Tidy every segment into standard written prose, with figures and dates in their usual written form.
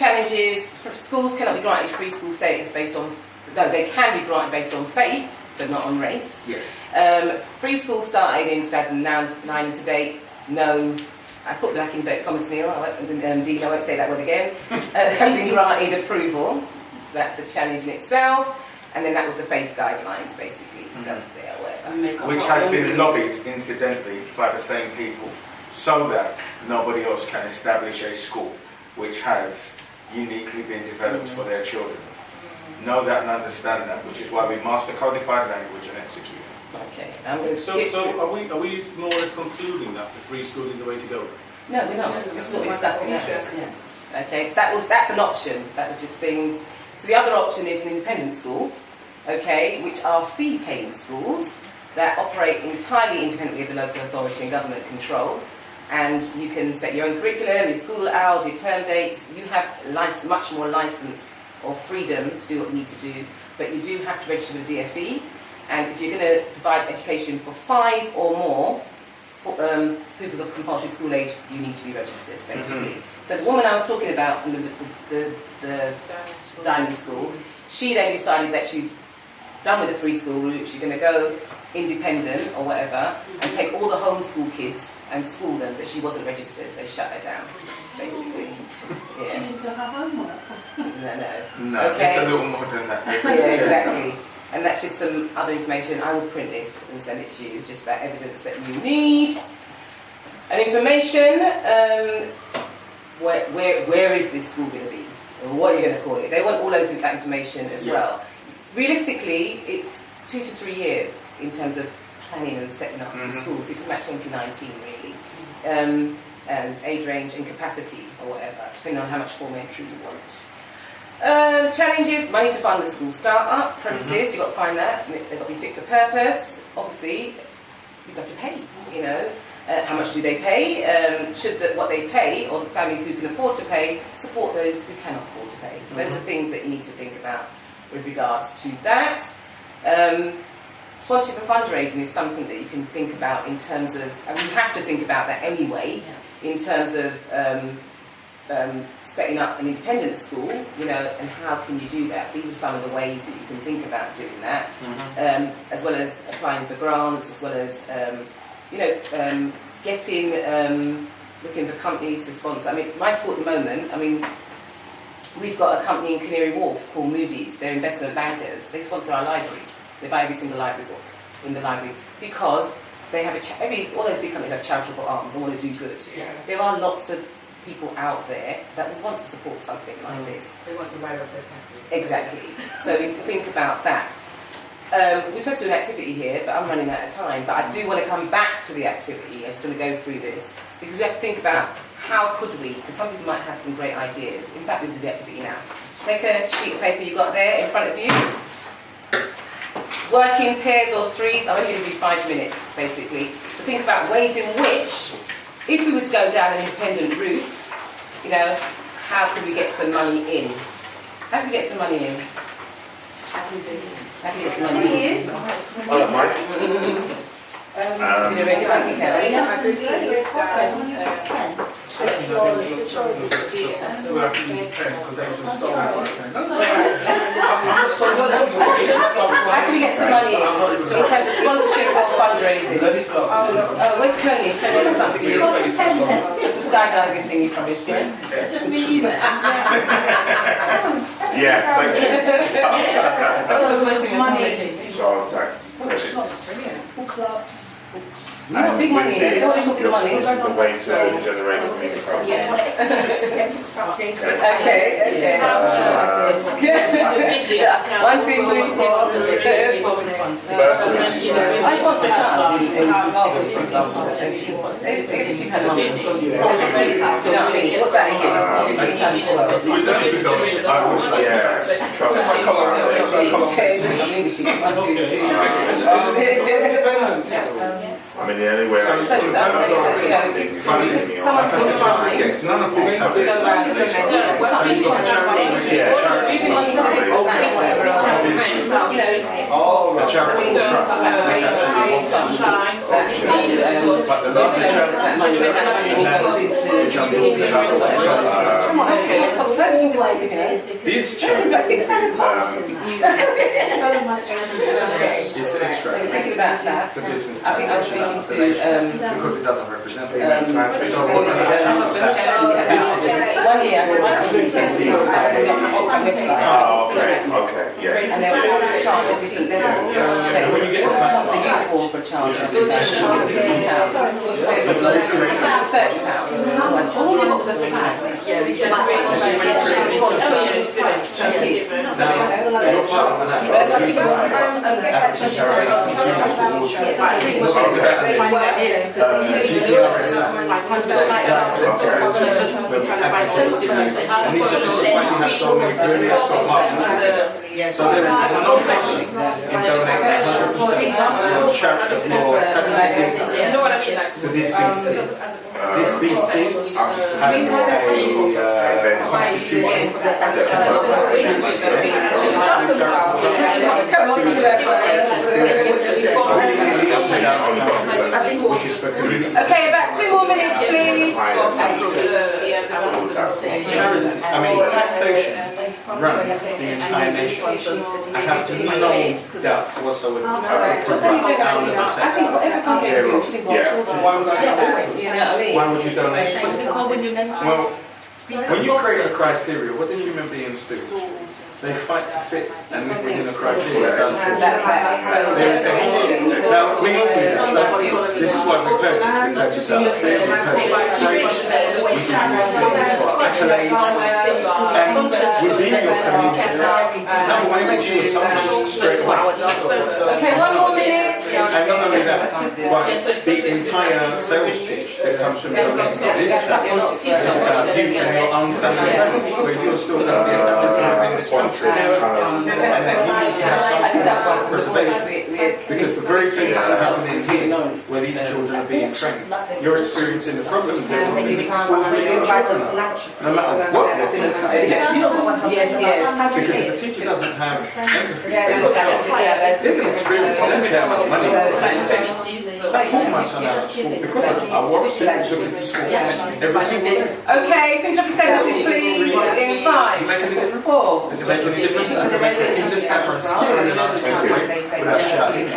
Challenges: schools cannot be granted free school status based on, no, they can be granted based on faith, but not on race. Yes. Free school started in 2009 and to date, no, I put black in inverted commas, Neil, Dean, I won't say that word again, have been granted approval. So that's a challenge in itself. And then that was the faith guidelines, basically. So yeah, whatever. Which has been lobbied, incidentally, by the same people, so that nobody else can establish a school which has uniquely been developed for their children. Know that and understand that, which is why we master codified language and execute it. Okay, I'm going to skip. So are we more or less concluding that the free school is the way to go? No, we're not. This is what we're discussing. Okay, so that's an option. That was just things. So the other option is an independent school, okay, which are fee-paying schools that operate entirely independently of the local authority and government control. And you can set your own curriculum, your school hours, your term dates. You have much more license or freedom to do what you need to do, but you do have to register with the DFE. And if you're going to provide education for 5 or more pupils of compulsory school age, you need to be registered, basically. So the woman I was talking about from the Diamond School, she then decided that she's done with the free school route, she's going to go independent or whatever, and take all the homeschool kids and school them, but she wasn't registered, so shut her down, basically. Yeah. She needs to have homework. No, Okay. it's a little more than that. Yeah, exactly. And that's just some other information. I will print this and send it to you, just that evidence that you need. And information, where is this school going to be? Or what are you going to call it? They want all that information as well. Realistically, it's 2 to 3 years in terms of planning and setting up the schools. So you're talking about 2019, really. Age range and capacity, or whatever, depending on how much form entry you want. Challenges: money to fund the school start-up, premises, you've got to find that, they've got to be fit for purpose. Obviously, people have to pay, you know. How much do they pay? Should what they pay, or the families who can afford to pay, support those who cannot afford to pay? So those are things that you need to think about with regards to that. Sponsorship and fundraising is something that you can think about in terms of, and you have to think about that anyway, in terms of setting up an independent school, you know, and how can you do that? These are some of the ways that you can think about doing that, as well as applying for grants, as well as, you know, looking for companies to sponsor. I mean, my school at the moment, I mean, we've got a company in Canary Wharf called Moody's. They're investment bankers. They sponsor our library. They buy every single library book in the library because they have all those big companies have charitable arms and want to do good. Yeah. There are lots of people out there that would want to support something like this. They want to write off their taxes. Exactly. So we need to think about that. We're supposed to do an activity here, but I'm running out of time. But I do want to come back to the activity. I just want to go through this because we have to think about how could we, because some people might have some great ideas. In fact, we'll do the activity now. Take a sheet of paper you've got there in front of you. Work in pairs or threes. I'm only going to give you 5 minutes, basically, to think about ways in which, if we were to go down an independent route, you know, how could we get some money in? How can we get some money in? How can we get some money in? Hello, Mike. You know, raise your bank account. So I can use a pen because they just stole my pen. How can we get some money in terms of sponsorship or fundraising? Where's Tony? Tony has something for you. It's the skydiving thing you promised you. Just me either. Yeah, thank you. Money. Child tax credits. Book clubs. You want big money in it. You don't want to Your money. source is the way to generate income. Okay. Yeah. 1, 2, 3, 4. I sponsor a child in Margaret, for example, and she wants £50. Do you know what I mean? What's that a year? 50 times 12. Yeah, trust. Maybe she can 1, 2, 3. I mean, the only way I can Someone's in mind. Yes, none of this To go around the talking about Come on, okay, let's talk about it. this It's charity like it's kind of is the extract. So thinking about that, The business I think I was taxation speaking to because it doesn't represent the one year I sent to the website, Oh, okay, okay, yeah. and they were all charged at different levels. So it was a youth form for a charge of £15. All the books are flat. Now, you're part of an African charity consumer school. So there is no money in donating 100% of your charity of your taxable income to this beast team. This beast team has a constitution which is for community. Okay, about 2 more minutes, please. Charity, taxation runs the entire nation. I have no doubt whatsoever. I think whatever country you think of children, Why would I you know what I mean? Why would you donate? Well, when you create a criteria, what do human beings do? They fight to fit and live within the criteria. There is a now we all do this. So this is why we purchase. We purchase our food, we purchase traits, we do these things for accolades, and within your community. Now, when it makes you assumption straight away. Okay, 1 more minute. And not only that, but the entire sales pitch that comes from your this church is about you and your own family, where you're still going to be able to live in this country. And then you need to have some form of self-preservation. Because the very things that are happening here, where these children are being trained, you're experiencing the problems that are in schools where your children are. No matter what they're doing. Yes. Because if the teacher doesn't have empathy, they can experience it, they don't care how much money. I pulled my son out of school because I work since took him to school every single day. Okay, finish up your sentences, please. In Does it 5, make any difference? 4. Does it make any difference? Does it make any just happen without shouting?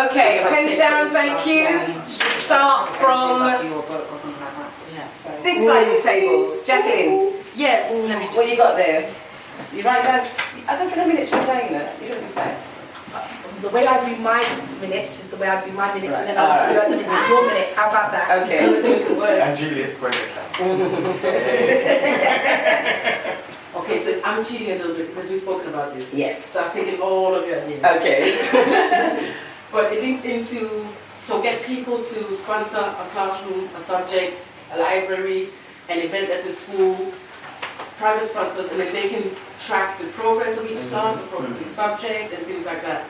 Okay, pens down, thank you. Start from this side of the table. Jacqueline, Yes, let me what you got there? You write down, I don't think a minute's from playing that. You don't decide. The way I do my minutes is the way I do my minutes, and then I'll do your minutes and your minutes. How about that? Okay. And Juliet, where they Okay, so I'm cheating a little bit because we've spoken about this. Yes. So I've taken all of your ideas. Okay. But it links into, so get people to sponsor a classroom, a subject, a library, an event at the school, private sponsors, and then they can track the progress of each class, the progress of each subject, and things like that.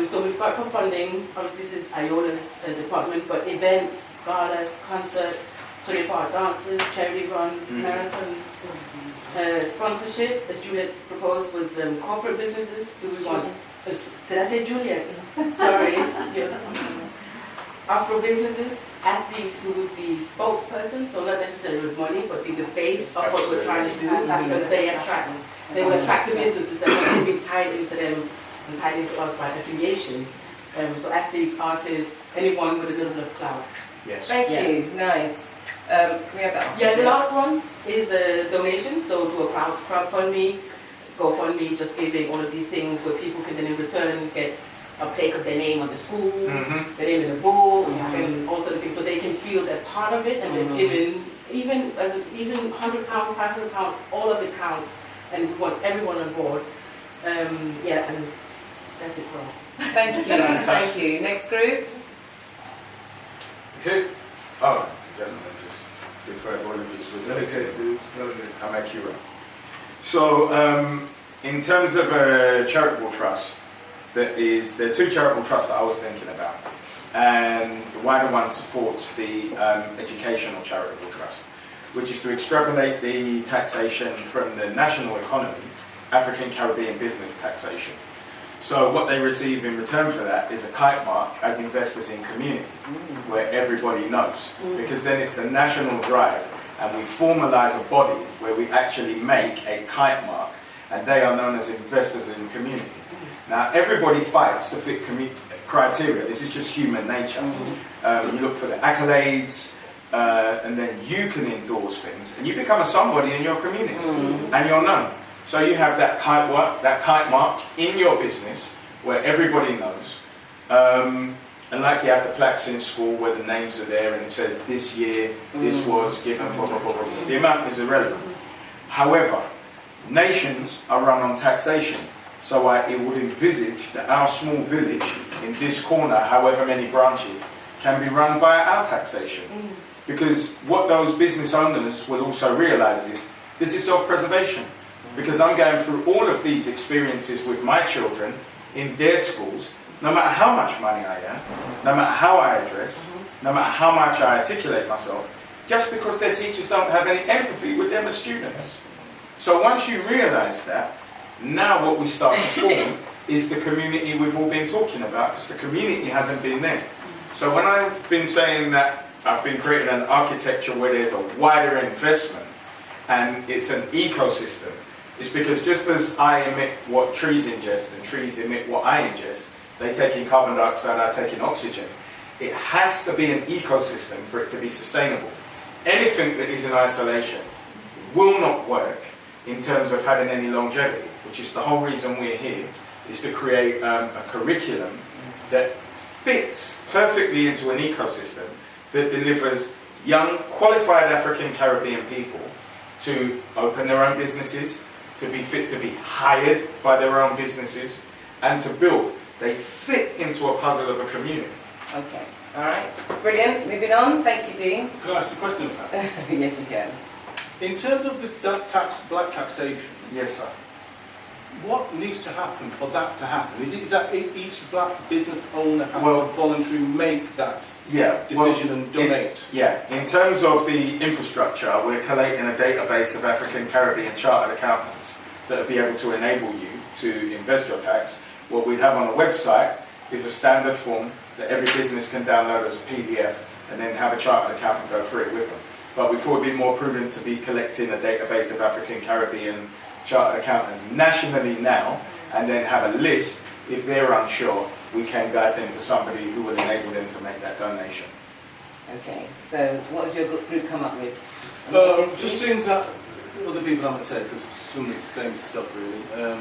So we've got for funding, this is Iola's department, but events, galas, concerts, 24-hour dances, charity runs, marathons. Sponsorship, as Juliet proposed, was corporate businesses. Do we want, did I say Juliet? Sorry. Yeah. Afro businesses, athletes who would be spokespersons, so not necessarily with money, but be the face of what we're trying to do, because they will attract the businesses that will be tied into them and tied into us by affiliations. So athletes, artists, anyone with a little bit of clout. Yes. Thank you, nice. Can we have that? Yeah, the last one is a donation, so do a crowdfundme, GoFundMe, just giving all of these things where people can then in return get a plaque of their name on the school, their name in the book, and all sorts of things, so they can feel they're part of it, and they've given, even £100, £500, all of it counts, and we want everyone on board. Yeah, and that's it for us. Thank you, thank you. Next group. Okay. Oh, gentlemen, just defer all of you. I'll make you run. So, in terms of a charitable trust, there are two charitable trusts that I was thinking about. And the wider one supports the educational charitable trust, which is to extrapolate the taxation from the national economy, African Caribbean business taxation. So what they receive in return for that is a kite mark as investors in community, where everybody knows. Because then it's a national drive, and we formalise a body where we actually make a kite mark, and they are known as investors in community. Now, everybody fights to fit criteria. This is just human nature. You look for the accolades, and then you can endorse things, and you become a somebody in your community, and you're known. So you have that kite mark in your business where everybody knows. And like you have the plaques in school where the names are there and it says this year, this was given, blah, blah, blah, blah. The amount is irrelevant. However, nations are run on taxation. So it would envisage that our small village in this corner, however many branches, can be run via our taxation. Because what those business owners will also realise is this is self-preservation. Because I'm going through all of these experiences with my children in their schools, no matter how much money I earn, no matter how I address, no matter how much I articulate myself, just because their teachers don't have any empathy with them as students. So once you realise that, now what we start to form is the community we've all been talking about, because the community hasn't been there. So when I've been saying that I've been creating an architecture where there's a wider investment and it's an ecosystem, it's because just as I emit what trees ingest and trees emit what I ingest, they take in carbon dioxide, I take in oxygen. It has to be an ecosystem for it to be sustainable. Anything that is in isolation will not work in terms of having any longevity, which is the whole reason we're here, is to create a curriculum that fits perfectly into an ecosystem that delivers young, qualified African Caribbean people to open their own businesses, to be fit to be hired by their own businesses, and to build. They fit into a puzzle of a community. Okay, all right, brilliant. Moving on. Thank you, Dean. Can I ask a question of that? Yes, you can. In terms of black taxation, Yes, sir. what needs to happen for that to happen? Is that each black business owner has Well, to voluntarily make that decision and donate? In terms of the infrastructure, we're collating a database of African Caribbean chartered accountants that will be able to enable you to invest your tax. What we'd have on the website is a standard form that every business can download as a PDF and then have a chartered accountant go through it with them. But we thought it would be more prudent to be collecting a database of African Caribbean chartered accountants nationally now, and then have a list. If they're unsure, we can guide them to somebody who will enable them to make that donation. Okay, so what does your group come up with? Just things that other people haven't said, because it's some of the same stuff really.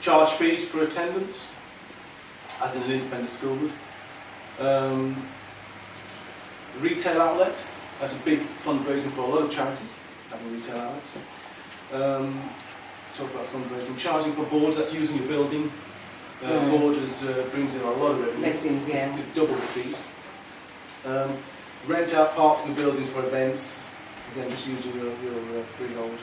Charge fees for attendance, as in an independent school would. Retail outlet, that's a big fundraising for a lot of charities, having retail outlets. Talk about fundraising, charging for boards, that's using your building. Borders brings in a lot of revenue. It's double the fees. Rent out parts of the buildings for events, again just using your freehold.